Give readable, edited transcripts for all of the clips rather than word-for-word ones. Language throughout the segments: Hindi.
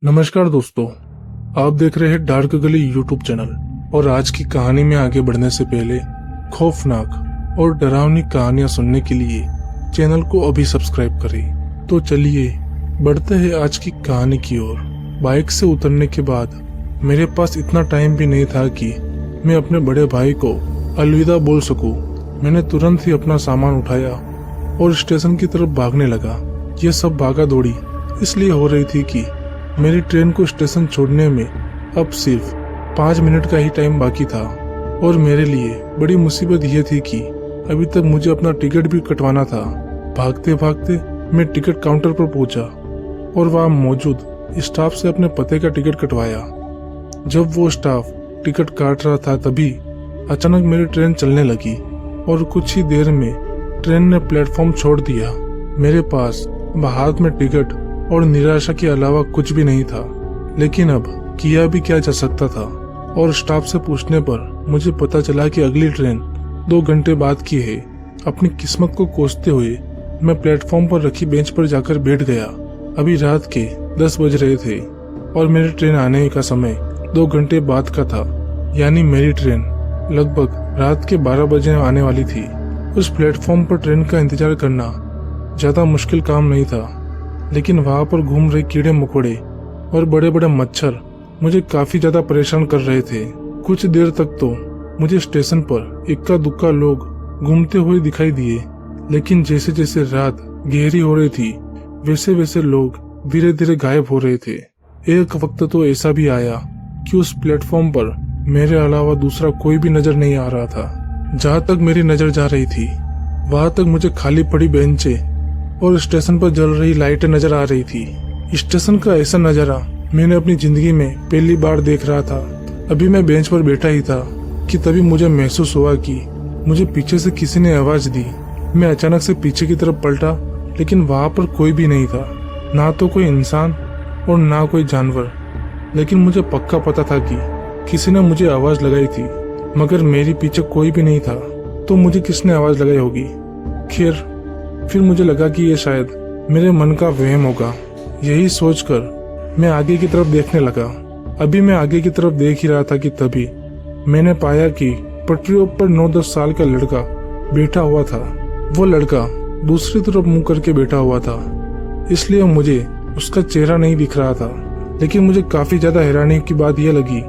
नमस्कार दोस्तों, आप देख रहे हैं डार्क गली यूट्यूब चैनल। और आज की कहानी में आगे बढ़ने से पहले खौफनाक और डरावनी कहानियां सुनने के लिए चैनल को अभी सब्सक्राइब करें। तो चलिए बढ़ते हैं आज की कहानी की ओर। बाइक से उतरने के बाद मेरे पास इतना टाइम भी नहीं था कि मैं अपने बड़े भाई को अलविदा बोल सकूं। मैंने तुरंत ही अपना सामान उठाया और स्टेशन की तरफ भागने लगा। यह सब भागा दौड़ी इसलिए हो रही थी कि मेरी ट्रेन को स्टेशन छोड़ने में अब सिर्फ 5 मिनट का ही टाइम बाकी था। और मेरे लिए बड़ी मुसीबत यह थी कि अभी तक मुझे अपना टिकट भी कटवाना था। भागते भागते मैं टिकट काउंटर पर पहुंचा और वहां मौजूद स्टाफ से अपने पते का टिकट कटवाया। जब वो स्टाफ टिकट काट रहा था तभी अचानक मेरी ट्रेन चलने लगी और कुछ ही देर में ट्रेन ने प्लेटफॉर्म छोड़ दिया। मेरे पास हाथ में टिकट और निराशा के अलावा कुछ भी नहीं था, लेकिन अब किया भी क्या जा सकता था। और स्टाफ से पूछने पर मुझे पता चला कि अगली ट्रेन 2 घंटे बाद की है। अपनी किस्मत को कोसते हुए मैं प्लेटफॉर्म पर रखी बेंच पर जाकर बैठ गया। अभी रात के 10 बज रहे थे और मेरी ट्रेन आने का समय 2 घंटे बाद का था, यानी मेरी ट्रेन लगभग रात के 12 बजे आने वाली थी। उस प्लेटफॉर्म पर ट्रेन का इंतजार करना ज्यादा मुश्किल काम नहीं था, लेकिन वहां पर घूम रहे कीड़े मकोड़े और बड़े बड़े मच्छर मुझे काफी ज्यादा परेशान कर रहे थे। कुछ देर तक तो मुझे स्टेशन पर इक्का दुक्का लोग घूमते हुए दिखाई दिए, लेकिन जैसे जैसे रात गहरी हो रही थी वैसे वैसे लोग धीरे धीरे गायब हो रहे थे। एक वक्त तो ऐसा भी आया कि उस प्लेटफॉर्म पर मेरे अलावा दूसरा कोई भी नजर नहीं आ रहा था। जहाँ तक मेरी नजर जा रही थी वहां तक मुझे खाली पड़ी बेंचें और स्टेशन पर जल रही लाइटें नजर आ रही थी। स्टेशन का ऐसा नजारा मैंने अपनी जिंदगी में पहली बार देख रहा था। अभी मैं बेंच पर बैठा ही था कि तभी मुझे महसूस हुआ कि मुझे पीछे से किसी ने आवाज दी। मैं अचानक से पीछे की तरफ पलटा, लेकिन वहां पर कोई भी नहीं था, ना तो कोई इंसान और ना कोई जानवर। लेकिन मुझे पक्का पता था कि किसी ने मुझे आवाज लगाई थी, मगर मेरे पीछे कोई भी नहीं था, तो मुझे किसने आवाज लगाई होगी। खैर, फिर मुझे लगा कि ये शायद मेरे मन का वहम होगा। यही सोचकर मैं आगे की तरफ देखने लगा। अभी मैं आगे की तरफ देख ही रहा था कि तभी मैंने पाया कि पटरियों पर 9-10 साल का लड़का बैठा हुआ था। वो लड़का दूसरी तरफ मुंह करके बैठा हुआ था, इसलिए मुझे उसका चेहरा नहीं दिख रहा था। लेकिन मुझे काफी ज्यादा हैरानी की बात यह लगी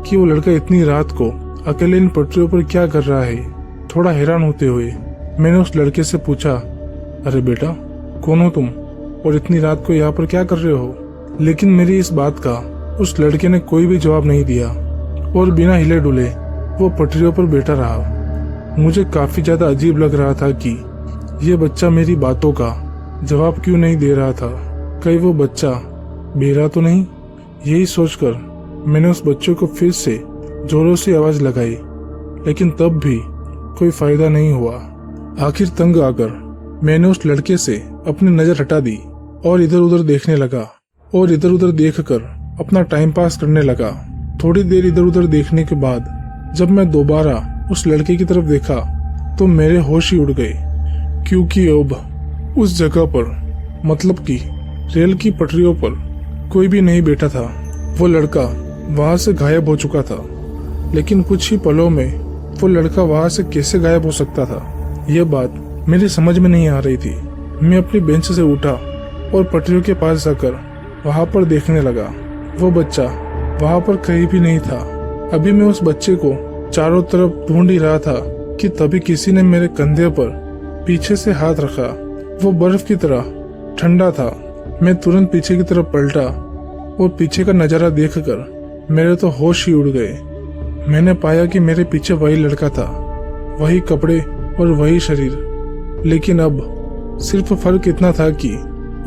कि वो लड़का इतनी रात को अकेले इन पटरियों पर क्या कर रहा है। थोड़ा हैरान होते हुए मैंने उस लड़के से पूछा, अरे बेटा, कौन हो तुम और इतनी रात को यहाँ पर क्या कर रहे हो? लेकिन मेरी इस बात का उस लड़के ने कोई भी जवाब नहीं दिया और बिना हिले डुले वो पटरियों पर बैठा रहा। मुझे काफी ज्यादा अजीब लग रहा था कि ये बच्चा मेरी बातों का जवाब क्यों नहीं दे रहा था। कहीं वो बच्चा बेरा तो नहीं? यही सोचकर मैंने उस बच्चे को फिर से जोरों से आवाज लगाई, लेकिन तब भी कोई फायदा नहीं हुआ। आखिर तंग आकर मैंने उस लड़के से अपनी नजर हटा दी और इधर उधर देखने लगा और इधर उधर देखकर अपना टाइम पास करने लगा। थोड़ी देर इधर उधर देखने के बाद जब मैं दोबारा उस लड़के की तरफ देखा तो मेरे होश ही उड़ गए, क्योंकि अब उस जगह पर, मतलब कि रेल की पटरियों पर, कोई भी नहीं बैठा था। वो लड़का वहां से गायब हो चुका था। लेकिन कुछ ही पलों में वो लड़का वहां से कैसे गायब हो सकता था, यह बात मेरी समझ में नहीं आ रही थी। मैं अपनी बेंच से उठा और पटरियों के पास जाकर वहां पर देखने लगा। वो बच्चा वहां पर कहीं भी नहीं था। अभी मैं उस बच्चे को चारों तरफ ढूंढ ही रहा था कि तभी किसी ने मेरे कंधे पर पीछे से हाथ रखा। वो बर्फ की तरह ठंडा था। मैं तुरंत पीछे की तरफ पलटा और पीछे का नजारा देखकर मेरे तो होश ही उड़ गए। मैंने पाया कि मेरे पीछे वही लड़का था, वही कपड़े और वही शरीर। लेकिन अब सिर्फ फर्क इतना था कि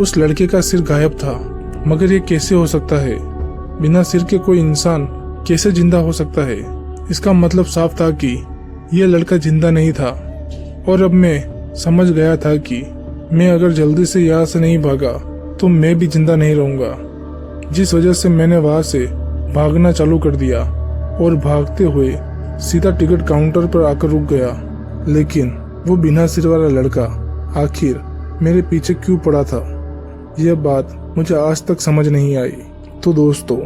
उस लड़के का सिर गायब था। मगर ये कैसे हो सकता है? बिना सिर के कोई इंसान कैसे जिंदा हो सकता है? इसका मतलब साफ था कि यह लड़का जिंदा नहीं था। और अब मैं समझ गया था कि मैं अगर जल्दी से यहाँ से नहीं भागा तो मैं भी जिंदा नहीं रहूंगा। जिस वजह से मैंने वहां से भागना चालू कर दिया और भागते हुए सीधा टिकट काउंटर पर आकर रुक गया। लेकिन वो बिना सिर वाला लड़का आखिर मेरे पीछे क्यों पड़ा था, यह बात मुझे आज तक समझ नहीं आई। तो दोस्तों,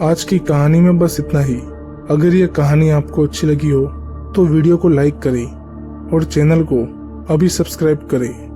आज की कहानी में बस इतना ही। अगर ये कहानी आपको अच्छी लगी हो तो वीडियो को लाइक करें और चैनल को अभी सब्सक्राइब करें।